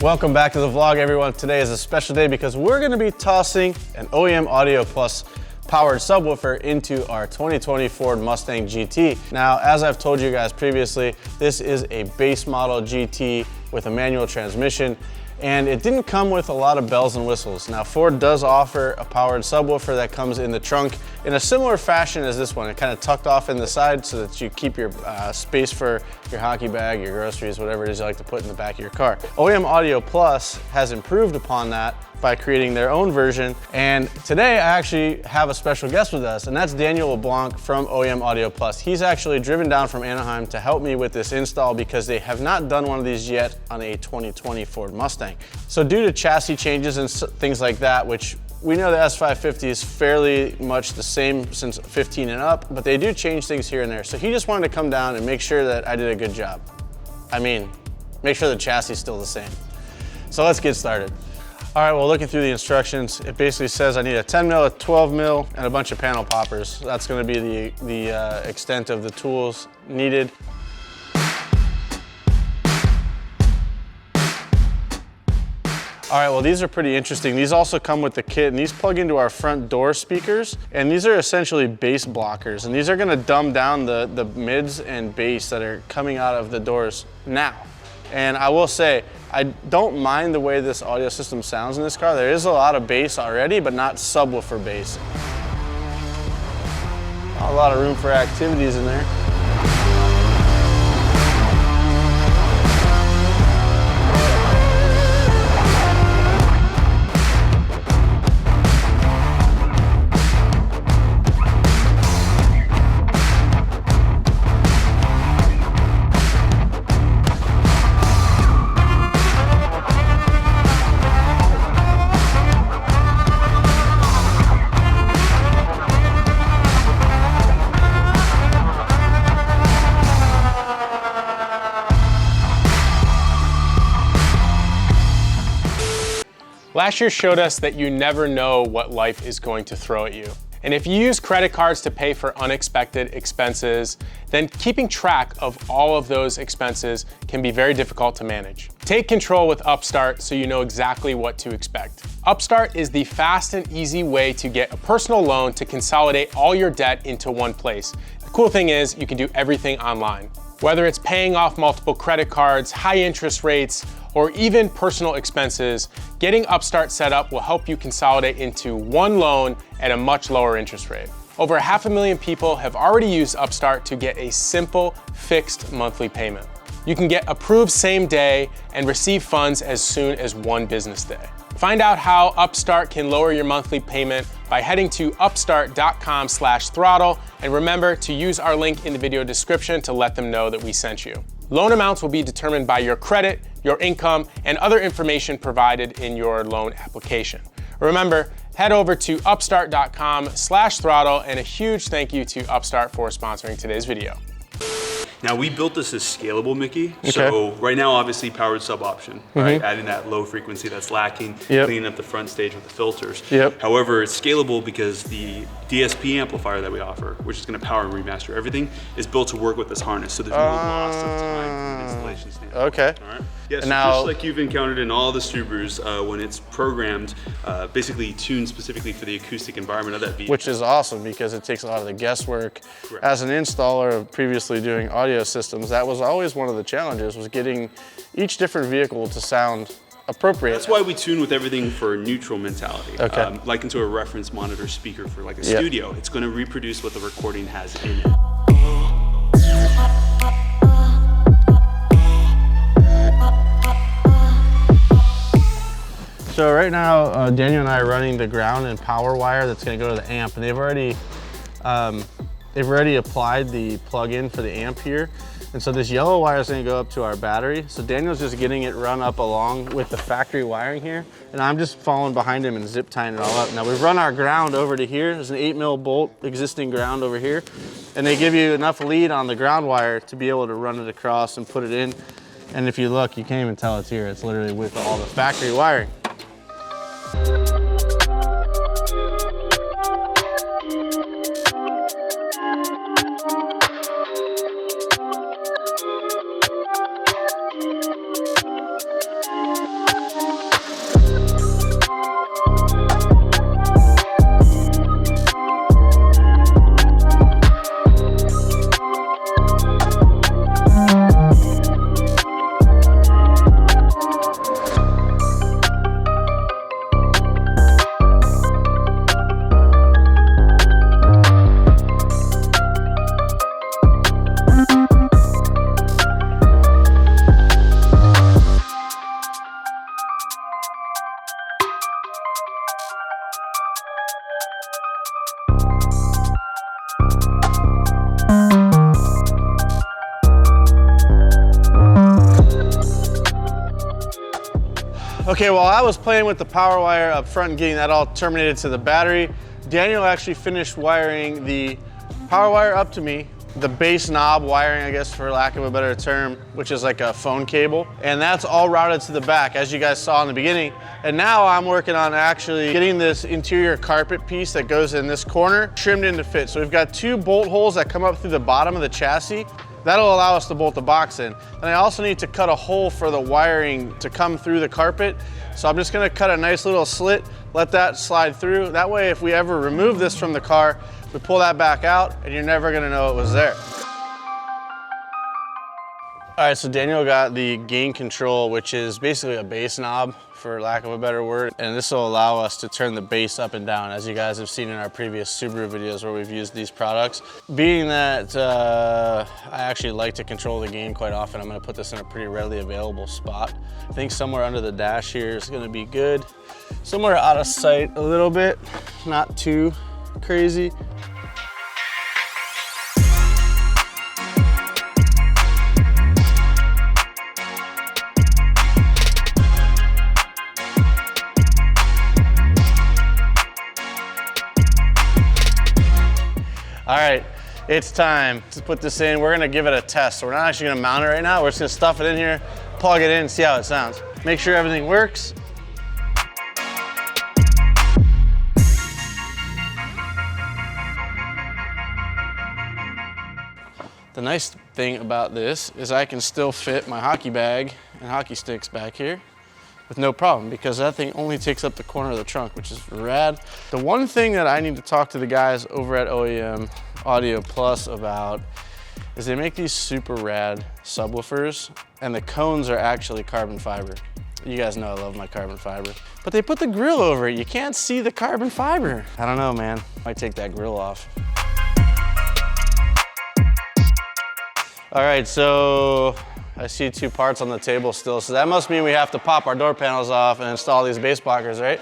Welcome back to the vlog, everyone. Today is a special day because we're gonna be tossing an OEM Audio Plus powered subwoofer into our 2020 Ford Mustang GT. Now, as I've told you guys previously, this is a base model GT with a manual transmission, and it didn't come with a lot of bells and whistles. Now, Ford does offer a powered subwoofer that comes in the trunk in a similar fashion as this one. It kind of tucked off in the side so that you keep your space for your hockey bag, your groceries, whatever it is you like to put in the back of your car. OEM Audio Plus has improved upon that by creating their own version. And today I actually have a special guest with us, and that's Daniel LeBlanc from OEM Audio Plus. He's actually driven down from Anaheim to help me with this install because they have not done one of these yet on a 2020 Ford Mustang. So due to chassis changes and things like that, which we know the S550 is fairly much the same since 15 and up, but they do change things here and there. So he just wanted to come down and make sure that I did a good job. I mean, make sure the chassis is still the same. So let's get started. All right, well, looking through the instructions, it basically says I need a 10 mil, a 12 mil, and a bunch of panel poppers. That's gonna be the extent of the tools needed. All right, well, these are pretty interesting. These also come with the kit, and these plug into our front door speakers, and these are essentially bass blockers, and these are gonna dumb down the mids and bass that are coming out of the doors now. And I will say, I don't mind the way this audio system sounds in this car. There is a lot of bass already, but not subwoofer bass. A lot of room for activities in there. Last year showed us that you never know what life is going to throw at you. And if you use credit cards to pay for unexpected expenses, then keeping track of all of those expenses can be very difficult to manage. Take control with Upstart so you know exactly what to expect. Upstart is the fast and easy way to get a personal loan to consolidate all your debt into one place. The cool thing is you can do everything online. Whether it's paying off multiple credit cards, high interest rates, or even personal expenses, getting Upstart set up will help you consolidate into one loan at a much lower interest rate. Over 500,000 people have already used Upstart to get a simple, fixed monthly payment. You can get approved same day and receive funds as soon as one business day. Find out how Upstart can lower your monthly payment by heading to upstart.com/throtl, and remember to use our link in the video description to let them know that we sent you. Loan amounts will be determined by your credit, your income, and other information provided in your loan application. Remember, head over to upstart.com/throtl, and a huge thank you to Upstart for sponsoring today's video. Now, we built this as scalable, Mickey. Okay. So right now, obviously, powered sub option, right? Adding that low frequency that's lacking, cleaning up the front stage with the filters. However, it's scalable because the DSP amplifier that we offer, which is going to power and remaster everything, is built to work with this harness. So there's no loss of time from an installation standpoint. Okay. All right. Yeah, so now, just like you've encountered in all the Subarus, when it's programmed, basically tuned specifically for the acoustic environment of that vehicle. which is awesome because it takes a lot of the guesswork. Correct. As an installer of previously doing audio systems, that was always one of the challenges, was getting each different vehicle to sound appropriate. That's why we tune with everything for a neutral mentality. Okay. Like into a reference monitor speaker for like a studio. It's going to reproduce what the recording has in it. So right now, Daniel and I are running the ground and power wire that's going to go to the amp, and they've already applied the plug-in for the amp here. And so this yellow wire is going to go up to our battery. So Daniel's just getting it run up along with the factory wiring here, and I'm just following behind him and zip tying it all up. Now we've run our ground over to here. There's an 8 mil bolt existing ground over here, and they give you enough lead on the ground wire to be able to run it across and put it in. And if you look, you can't even tell it's here. It's literally with all the factory wiring. Okay, while I was playing with the power wire up front and getting that all terminated to the battery, Daniel actually finished wiring the power wire up to me, the base knob wiring, I guess for lack of a better term, which is like a phone cable. And that's all routed to the back, as you guys saw in the beginning. And now I'm working on actually getting this interior carpet piece that goes in this corner trimmed into fit. So we've got 2 bolt holes that come up through the bottom of the chassis. That'll allow us to bolt the box in. And I also need to cut a hole for the wiring to come through the carpet. So I'm just gonna cut a nice little slit, let that slide through. That way, if we ever remove this from the car, we pull that back out and you're never gonna know it was there. All right, so Daniel got the gain control, which is basically a bass knob, for lack of a better word. And this will allow us to turn the bass up and down, as you guys have seen in our previous Subaru videos where we've used these products. Being that I actually like to control the gain quite often, I'm gonna put this in a pretty readily available spot. I think somewhere under the dash here is gonna be good. Somewhere out of sight a little bit, not too crazy. All right, it's time to put this in. We're gonna give it a test. So we're not actually gonna mount it right now. We're just gonna stuff it in here, plug it in, and see how it sounds. Make sure everything works. The nice thing about this is I can still fit my hockey bag and hockey sticks back here with no problem, because that thing only takes up the corner of the trunk, which is rad. The one thing that I need to talk to the guys over at OEM Audio Plus about is they make these super rad subwoofers, and the cones are actually carbon fiber. You guys know I love my carbon fiber. But they put the grill over it. You can't see the carbon fiber. I don't know, man. Might take that grill off. All right, so I see 2 parts on the table still, so that must mean we have to pop our door panels off and install these base blockers, right?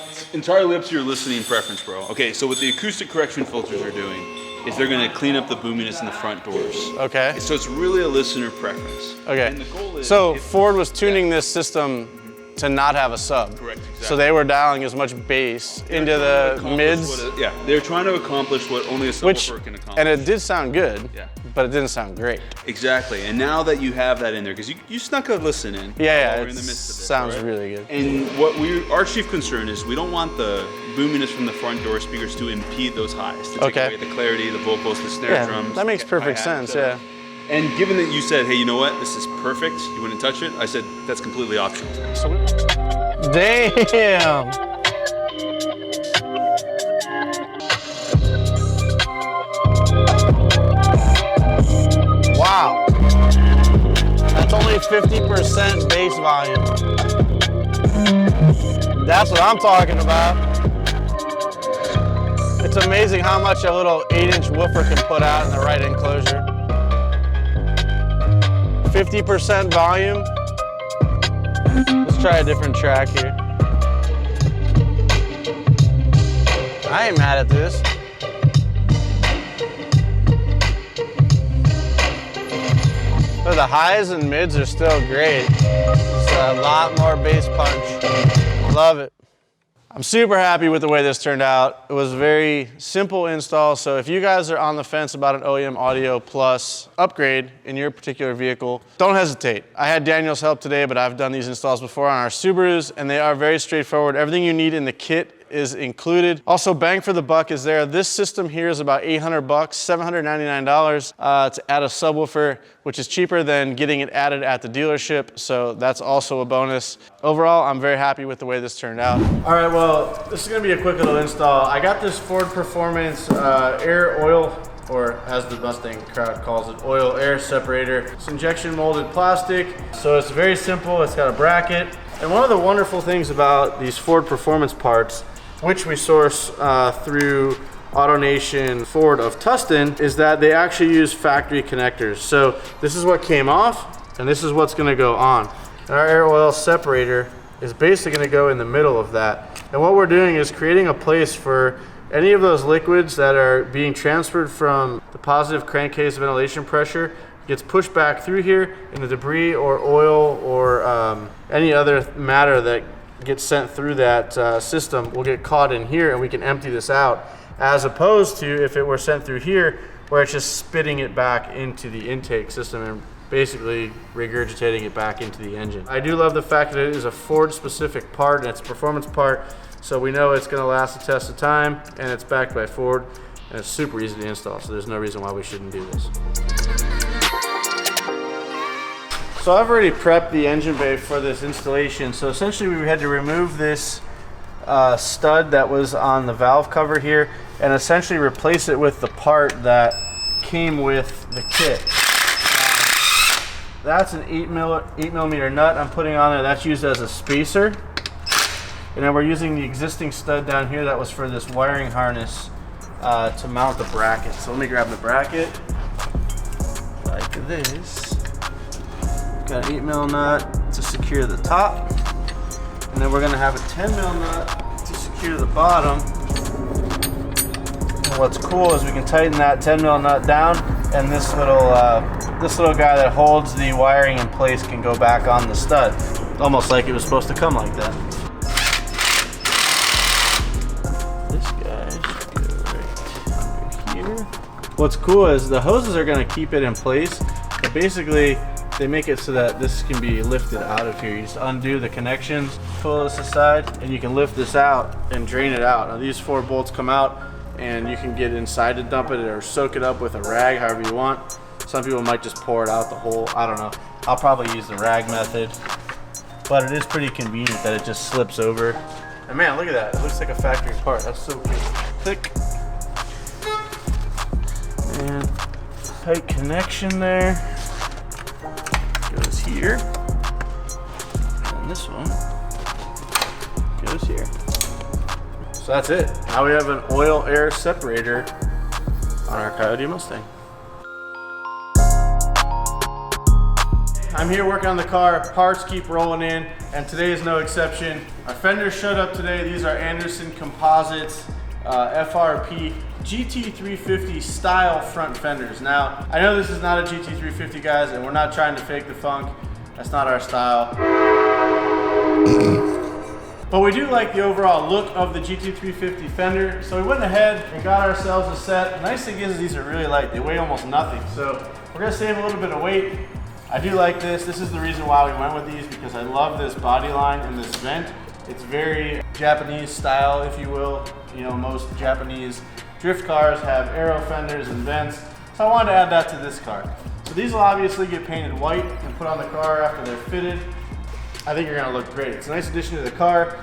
It's entirely up to your listening preference, bro. Okay, so what the acoustic correction filters are doing is they're gonna clean up the boominess in the front doors. Okay. So it's really a listener preference. Okay. And the goal is, so Ford was tuning this system to not have a sub. Correct, exactly. So they were dialing as much bass into the mids. Yeah, they're trying to accomplish what only a subwoofer can accomplish. And it did sound good, yeah, but it didn't sound great. Exactly, and now that you have that in there, because you snuck a listen in. Yeah, we're it in the midst of it, sounds right? really good. And what our chief concern is we don't want the boominess from the front door speakers to impede those highs, to take away the clarity, the vocals, the snare drums. That makes perfect sense, yeah. And given that you said, hey, you know what, this is perfect, you wouldn't touch it, I said, that's completely optional. Damn! Wow! That's only 50% bass volume. That's what I'm talking about. It's amazing how much a little 8-inch woofer can put out in the right enclosure. 50% volume. Let's try a different track here. I ain't mad at this. But the highs and mids are still great. Just a lot more bass punch. Love it. I'm super happy with the way this turned out. It was a very simple install, so if you guys are on the fence about an OEM Audio Plus upgrade in your particular vehicle, don't hesitate. I had Daniel's help today, but I've done these installs before on our Subarus, and they are very straightforward. Everything you need in the kit is included. Also, bang for the buck is there. This system here is about $800, $799 to add a subwoofer, which is cheaper than getting it added at the dealership. So that's also a bonus. Overall, I'm very happy with the way this turned out. All right, well, this is gonna be a quick little install. I got this Ford Performance air oil, or as the Mustang crowd calls it, oil air separator. It's injection molded plastic. So it's very simple. It's got a bracket. And one of the wonderful things about these Ford Performance parts, which we source through AutoNation Ford of Tustin, is that they actually use factory connectors. So this is what came off, and this is what's gonna go on. And our air oil separator is basically gonna go in the middle of that. And what we're doing is creating a place for any of those liquids that are being transferred from the positive crankcase ventilation pressure gets pushed back through here, and the debris or oil or any other matter that gets sent through that system will get caught in here, and we can empty this out, as opposed to if it were sent through here where it's just spitting it back into the intake system and basically regurgitating it back into the engine. I do love the fact that it is a Ford specific part and it's a performance part, so we know it's going to last the test of time, and it's backed by Ford, and it's super easy to install, so there's no reason why we shouldn't do this. So I've already prepped the engine bay for this installation. So essentially we had to remove this stud that was on the valve cover here and essentially replace it with the part that came with the kit. That's an 8mm nut I'm putting on there. That's used as a spacer. And then we're using the existing stud down here that was for this wiring harness to mount the bracket. So let me grab the bracket like this. Got an 8mm nut to secure the top, and then we're going to have a 10mm nut to secure the bottom. And what's cool is we can tighten that 10mm nut down, and this little guy that holds the wiring in place can go back on the stud, almost like it was supposed to come like that. This guy should go right under here. What's cool is the hoses are going to keep it in place, but basically they make it so that this can be lifted out of here. You just undo the connections, pull this aside, and you can lift this out and drain it out. Now these 4 bolts come out, and you can get inside to dump it or soak it up with a rag, however you want. Some people might just pour it out the whole, I don't know. I'll probably use the rag method, but it is pretty convenient that it just slips over. And man, look at that. It looks like a factory part. That's so cool. Thick. And tight connection there. Goes here, and this one goes here. So that's it. Now we have an oil air separator on our Coyote Mustang. I'm here working on the car, parts keep rolling in, and today is no exception. Our fenders showed up today. These are Anderson Composites FRP GT350 style front fenders. Now, I know this is not a GT350, guys, and we're not trying to fake the funk. That's not our style. But we do like the overall look of the GT350 fender, so we went ahead and got ourselves a set. The nice thing is these are really light. They weigh almost nothing, so we're gonna save a little bit of weight. I do like this. This is the reason why we went with these, because I love this body line and this vent. It's very Japanese style, if you will. You know, most Japanese drift cars have aero fenders and vents, so I wanted to add that to this car. So these will obviously get painted white and put on the car after they're fitted. I think you're gonna look great. It's a nice addition to the car,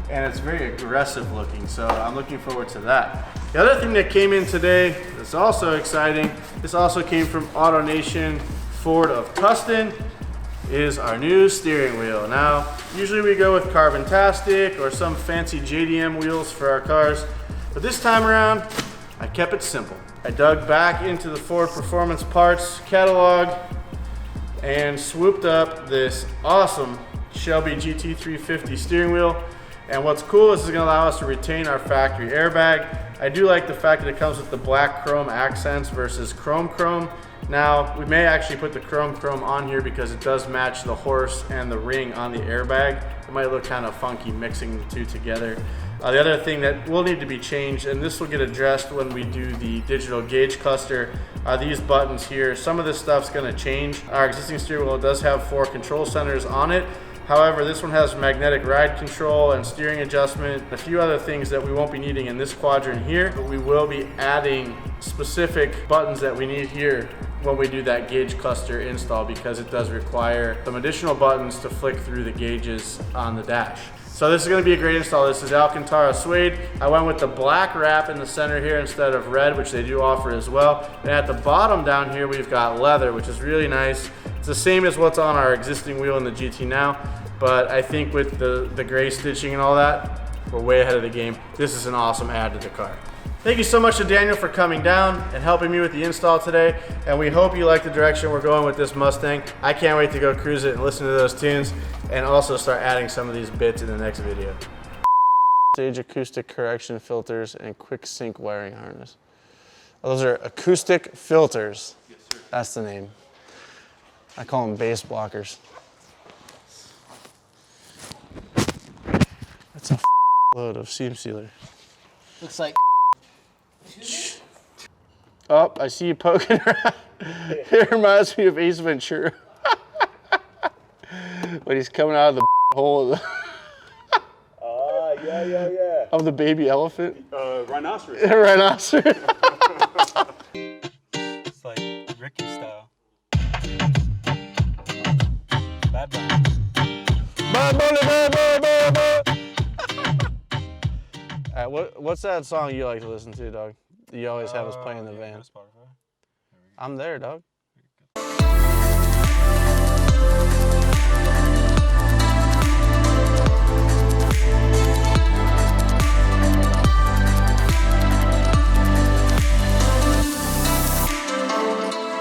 and it's very aggressive looking, so I'm looking forward to that. The other thing that came in today that's also exciting, this also came from AutoNation Ford of Tustin, is our new steering wheel. Now, usually we go with Carbon-tastic or some fancy JDM wheels for our cars, but this time around, I kept it simple. I dug back into the Ford Performance Parts catalog and swooped up this awesome Shelby GT350 steering wheel. And what's cool is it's gonna allow us to retain our factory airbag. I do like the fact that it comes with the black chrome accents versus chrome. Now, we may actually put the chrome on here because it does match the horse and the ring on the airbag. It might look kind of funky mixing the two together. The other thing that will need to be changed, and this will get addressed when we do the digital gauge cluster, are these buttons here. Some of this stuff's gonna change. Our existing steering wheel does have 4 control centers on it. However, this one has magnetic ride control and steering adjustment, a few other things that we won't be needing in this quadrant here, but we will be adding specific buttons that we need here when we do that gauge cluster install, because it does require some additional buttons to flick through the gauges on the dash. So this is gonna be a great install. This is Alcantara suede. I went with the black wrap in the center here instead of red, which they do offer as well. And at the bottom down here, we've got leather, which is really nice. It's the same as what's on our existing wheel in the GT now, but I think with the gray stitching and all that, we're way ahead of the game. This is an awesome add to the car. Thank you so much to Daniel for coming down and helping me with the install today, and we hope you like the direction we're going with this Mustang. I can't wait to go cruise it and listen to those tunes, and also start adding some of these bits in the next video. Stage acoustic correction filters and quick sync wiring harness. Those are acoustic filters. Yes, sir. That's the name. I call them base blockers. That's a load of seam sealer. Looks like. Oh, I see you poking around. It reminds me of Ace Ventura. When he's coming out of the hole of the Yeah. of the baby elephant. Rhinoceros. Rhinoceros. It's like Ricky style. Bad Bunny. What's that song you like to listen to, dog? You always have us playing in the van. I'm there, dog.